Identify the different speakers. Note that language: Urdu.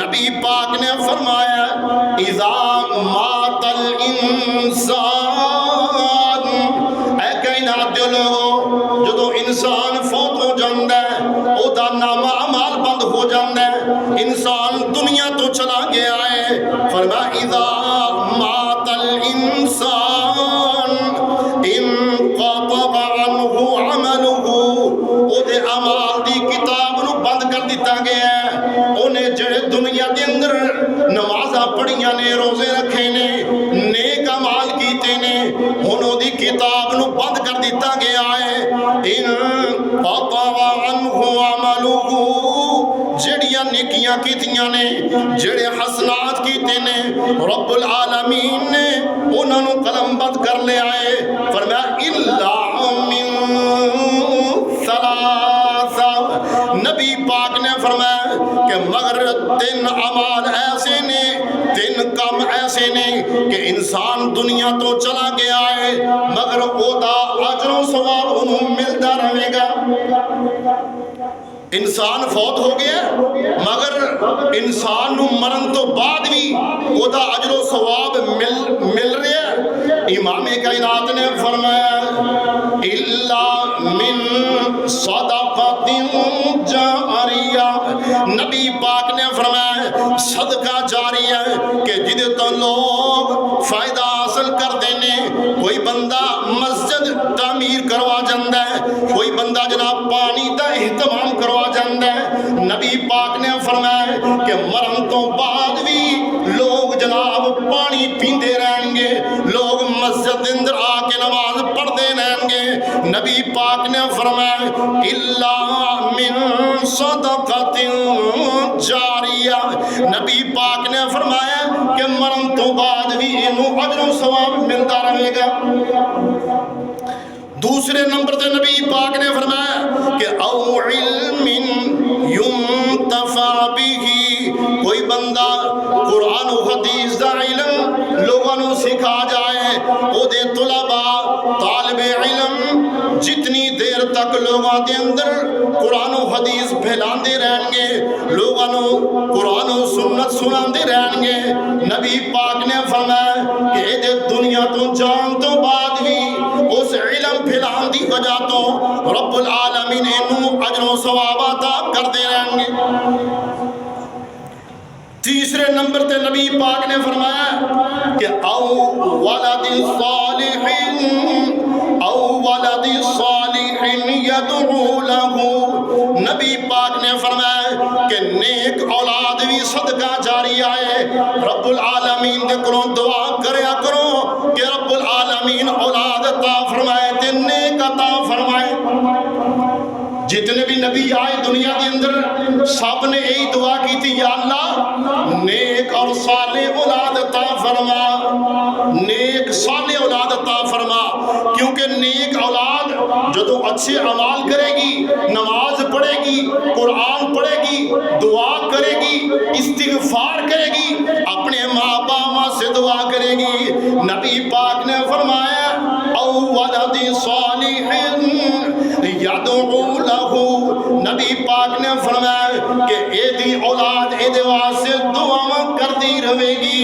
Speaker 1: نبی پاک نے فرمایا اذا مات الانسان، اے کائنات دے لوگو جدو انسان فوت ہو جاندہ ہے او دا نامہ اعمال بند ہو جاندہ ہے، انسان دنیا تو چلا گیا ہے، فرمایا اذا مات الانسان انقطع عنہ عملہ، او دے اعمال دی کتاب نو بند کر دیتا گیا ہے، انہیں جڑے دنیا دے اندر نمازاں پڑھیاں نے، روزے رکھے نے، نیک اعمال کیتے نے، انہوں دی کتاب نو بند کر دیتا گیا ہے، انقطع عنہ عملہ، جڑیاں نیکیاں کیتیاں نے، جڑے حسنات کیتے نے، رب العالمین نے انہوں نے قلم بند کر لے آئے، فرمایا الا من ثلاثہ، نبی پاک نے فرمایا کہ مگر 3 اعمال ایسے نے، 3 کام ایسے نے کہ انسان دنیا تو چلا گیا ہے مگر او دا اجر و ثواب انہوں ملتا رہے گا۔ انسان فوت ہو گیا مگر انسان نو مرن تو بعد بھی او دا اجر و ثواب مل رہا ہے۔ امام کائنات نے فرمایا الا من صدقۃ جاریہ، نبی پاک نے فرمایا صدقہ جاریہ کہ جدے تو لوگ فائدہ حاصل کر دینے، کوئی بندہ مسجد تعمیر کروا جاندہ ہے، کوئی بندہ جناب پانی دا اہتمام کروا جاندہ ہے، نبی پاک نے فرمایا کہ مرن تو بعد بھی لوگ جناب پانی پیندے رہیں گے، لوگ مسجد اندر آ کے نماز پڑھتے رہیں گے، نبی پاک نے فرمایا الا من صدقۃ جاریہ، نبی پاک نے فرمایا کہ مرن تو بعد بھی انہوں اجر و ثواب ملتا رہے گا۔ دوسرے نمبر تے نبی پاک نے فرمایا کہ او علم ينتفع به، کوئی بندہ قرآن و حدیث دا علم لوگوں نو سکھا جائے، او دے طلباء طالب علم جتنی دیر تک لوگوں دے اندر قرآن و حدیث پھیلان دے رہیں گے، لوگوں نو قرآن و سنت سنان دے رہیں گے، نبی پاک نے فرمایا کہ اے دے دنیا تو جان تو بعد بھی اس علم پھیلان دی وجہ تو رب العالمین انہوں اجر و ثواب عطا کر دے رہیں گے۔ تیسرے نمبر تے نبی پاک نے فرمایا کہ او ولد صالح یدعو لہ، نبی پاک نے فرمایا کہ نیک اولاد بھی صدقہ جاری آئے، رب العالمین دے کرو دعا کریا کرو کہ رب العالمین اولاد عطا فرمائے تے نیک عطا فرمائے۔ جتنے بھی نبی آئے دنیا کے اندر سب نے یہی دعا کی تھی یا اللہ نیک اور صالح اولاد عطا فرما، نیک صالح اولاد عطا فرما، کیونکہ نیک اولاد جو اچھے اعمال کرے گی، نماز پڑھے گی، قرآن پڑھے گی، دعا کرے گی، استغفار کرے گی، اپنے ماں باپ سے دعا کرے گی، نبی پاک نے فرمایا او ولد صالح یدعو لہ، نبی پاک نے فرمایا کہ اے دی اولاد اے دے واسطے دعا کر دی رہے گی۔